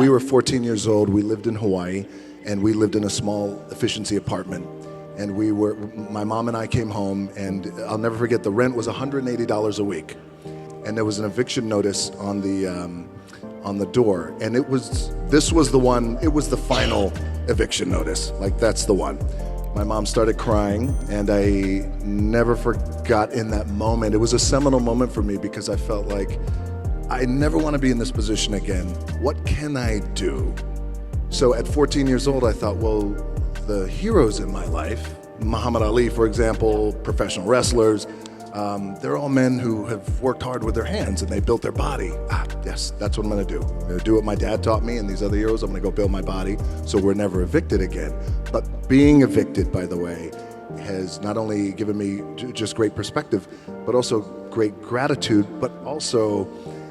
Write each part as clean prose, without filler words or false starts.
We were 14 years old, we lived in Hawaii, and we lived in a small efficiency apartment. And my mom and I came home, and I'll never forget, the rent was $180 a week. And there was an eviction notice on the door, and this was the one, it was the final eviction notice, like that's the one. My mom started crying, and I never forgot in that moment. It was a seminal moment for me because I felt like I never want to be in this position again. What can I do? So at 14 years old, I thought, well, the heroes in my life, Muhammad Ali, for example, professional wrestlers, they're all men who have worked hard with their hands and they built their body. Yes, that's what I'm gonna do. I'm gonna do what my dad taught me and these other heroes. I'm gonna go build my body so we're never evicted again. But being evicted, by the way, has not only given me just great perspective, but also great gratitude, but also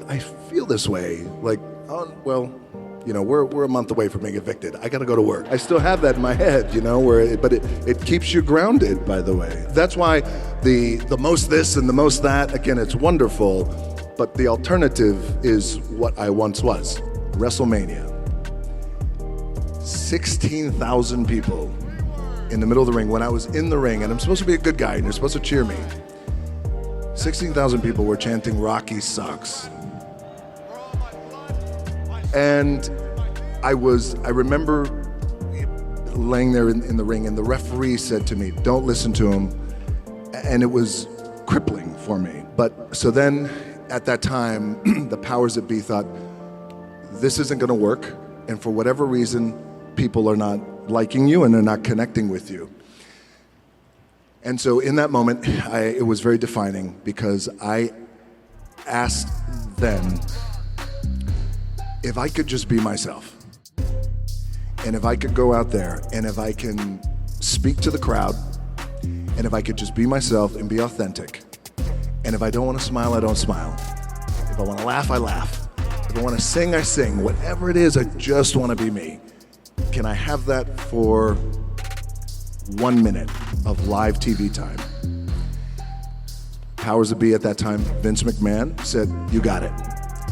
I feel this way, like, oh, well, you know, we're a month away from being evicted. I gotta go to work. I still have that in my head, you know, but it keeps you grounded, by the way. That's why the most this and the most that, again, it's wonderful, but the alternative is what I once was. WrestleMania. 16,000 people in the middle of the ring. When I was in the ring, and I'm supposed to be a good guy, and you're supposed to cheer me, 16,000 people were chanting "Rocky sucks." And I remember laying there in the ring, and the referee said to me, don't listen to him. And it was crippling for me. But so then at that time, the powers that be thought, this isn't gonna work. And for whatever reason, people are not liking you and they're not connecting with you. And so in that moment, it was very defining because I asked then, if I could just be myself, and if I could go out there, and if I can speak to the crowd, and if I could just be myself and be authentic, and if I don't want to smile, I don't smile. If I want to laugh, I laugh. If I want to sing, I sing. Whatever it is, I just want to be me. Can I have that for 1 minute of live TV time? Powers that be at that time, Vince McMahon said, you got it.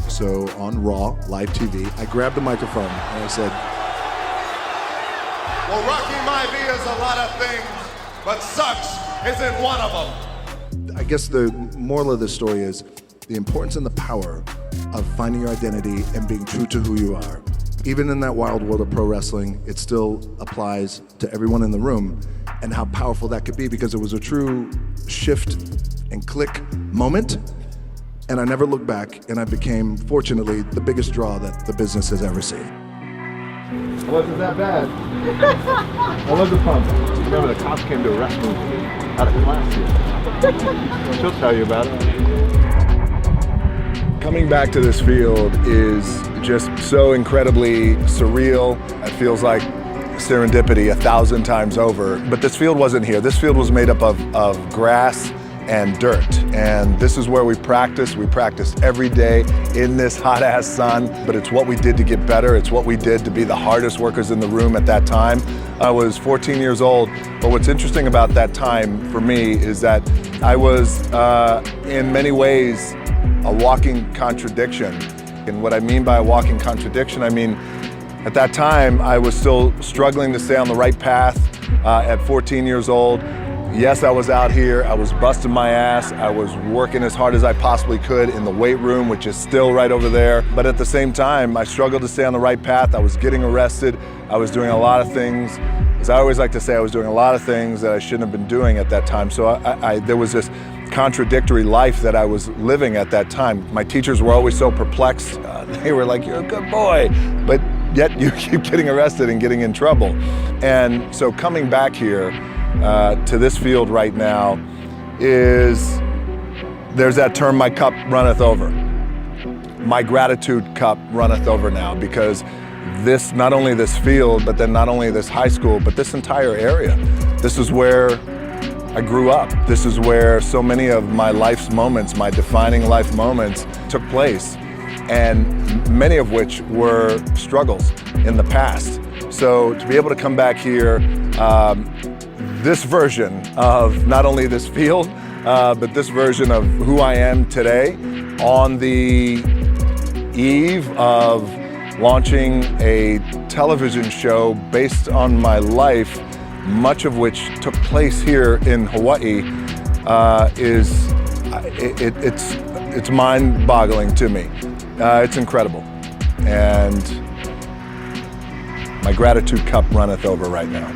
So on Raw, live TV, I grabbed the microphone and I said, well, Rocky Maivia is a lot of things, but sucks isn't one of them. I guess the moral of this story is the importance and the power of finding your identity and being true to who you are. Even in that wild world of pro wrestling, it still applies to everyone in the room, and how powerful that could be, because it was a true shift and click moment. And I never looked back, and I became, fortunately, the biggest draw that the business has ever seen. It wasn't that bad. I love the pump. Remember, the cops came to arrest me out of class here. She'll tell you about it. Coming back to this field is just so incredibly surreal. It feels like serendipity 1,000 times over. But this field wasn't here. This field was made up of grass and dirt, and this is where we practice. We practice every day in this hot ass sun, but it's what we did to get better. It's what we did to be the hardest workers in the room at that time. I was 14 years old, but what's interesting about that time for me is that I was in many ways a walking contradiction. And what I mean by a walking contradiction, I mean at that time I was still struggling to stay on the right path at 14 years old. Yes, I was out here, I was busting my ass, I was working as hard as I possibly could in the weight room, which is still right over there. But at the same time, I struggled to stay on the right path. I was getting arrested. I was doing a lot of things. As I always like to say, I was doing a lot of things that I shouldn't have been doing at that time. So there was this contradictory life that I was living at that time. My teachers were always so perplexed. They were like, you're a good boy, but yet you keep getting arrested and getting in trouble. And so coming back here, to this field right now there's that term, my cup runneth over. My gratitude cup runneth over now, because this, not only this field, but then not only this high school, but this entire area. This is where I grew up. This is where so many of my life's moments, my defining life moments took place, and many of which were struggles in the past. So to be able to come back here, this version of not only this field, but this version of who I am today, on the eve of launching a television show based on my life, much of which took place here in Hawaii, it's mind-boggling to me. It's incredible, and my gratitude cup runneth over right now.